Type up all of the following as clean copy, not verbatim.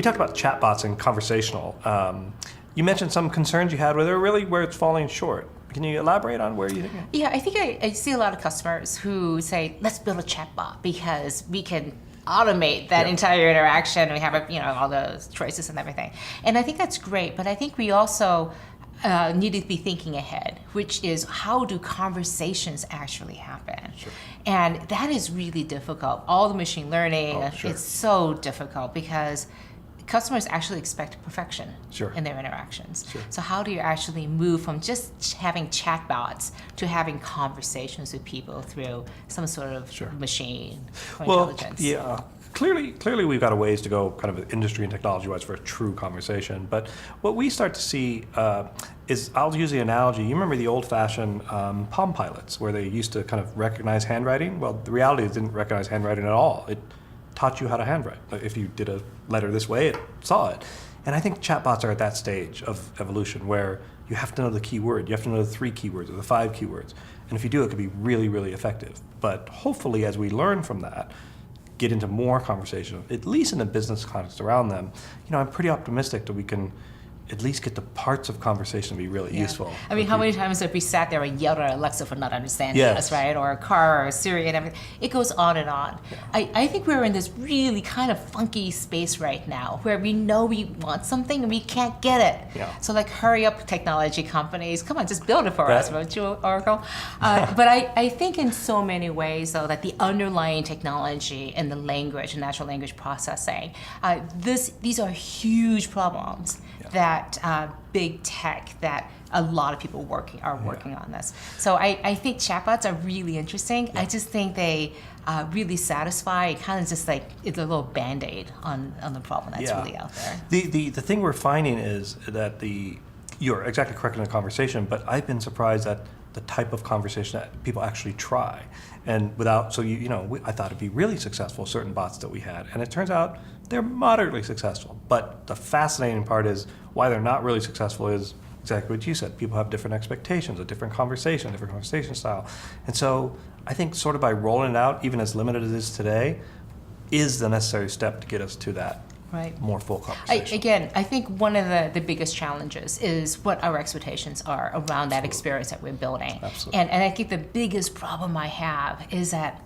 we talked about chatbots and conversational. You mentioned some concerns you had with it, really where it's falling short. Can you elaborate on where you think? Yeah, I think I see a lot of customers who say, let's build a chatbot because we can automate that entire interaction. We have all those choices and everything. And I think that's great, but I think we also need to be thinking ahead, which is how do conversations actually happen? Sure. And that is really difficult. All the machine learning, Sure. it's so difficult because customers actually expect perfection Sure. in their interactions. Sure. So how do you actually move from just having chatbots to having conversations with people through some sort of machine intelligence? Yeah. Clearly, we've got a ways to go, kind of industry and technology-wise, for a true conversation. But what we start to see is, I'll use the analogy. You remember the old-fashioned Palm Pilots, where they used to kind of recognize handwriting? Well, the reality is, it didn't recognize handwriting at all. It taught you how to handwrite. If you did a letter this way, it saw it. And I think chatbots are at that stage of evolution where you have to know the key word. You have to know the 3 keywords or the 5 keywords. And if you do, it could be really, really effective. But hopefully, as we learn from that, get into more conversation, at least in the business context around them, I'm pretty optimistic that we can at least get the parts of conversation to be really useful. I mean, how many times have we sat there and yelled at Alexa for not understanding us, right? Or a car or Siri and everything. It goes on and on. Yeah. I think we're in this really kind of funky space right now where we know we want something and we can't get it. Yeah. So hurry up, technology companies. Come on, just build it for us, won't you, Oracle? But I think in so many ways, though, that the underlying technology and the language, natural language processing, these are huge problems that big tech, that a lot of people working on this. So I think chatbots are really interesting. I just think they really satisfy, kind of just like it's a little Band-Aid on the problem that's really out there. The thing we're finding is that you're exactly correct in the conversation, but I've been surprised at the type of conversation that people actually try. And I thought it'd be really successful, certain bots that we had. And it turns out they're moderately successful. But the fascinating part is why they're not really successful is exactly what you said. People have different expectations, a different conversation style. And so I think sort of by rolling it out, even as limited as it is today, is the necessary step to get us to that more full conversation. I think one of the biggest challenges is what our expectations are around that experience that we're building. Absolutely. And I think the biggest problem I have is that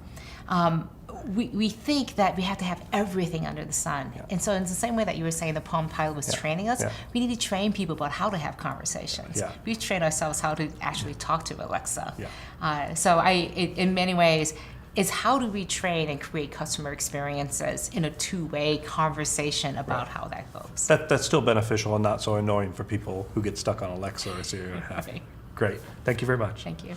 we think that we have to have everything under the sun. Yeah. And so in the same way that you were saying the Palm Pilot was training us, we need to train people about how to have conversations. Yeah. We train ourselves how to actually talk to Alexa. Yeah. So in many ways, is how do we train and create customer experiences in a two-way conversation about how that goes. That's still beneficial and not so annoying for people who get stuck on Alexa or Siri or what have you. Great. Thank you very much. Thank you.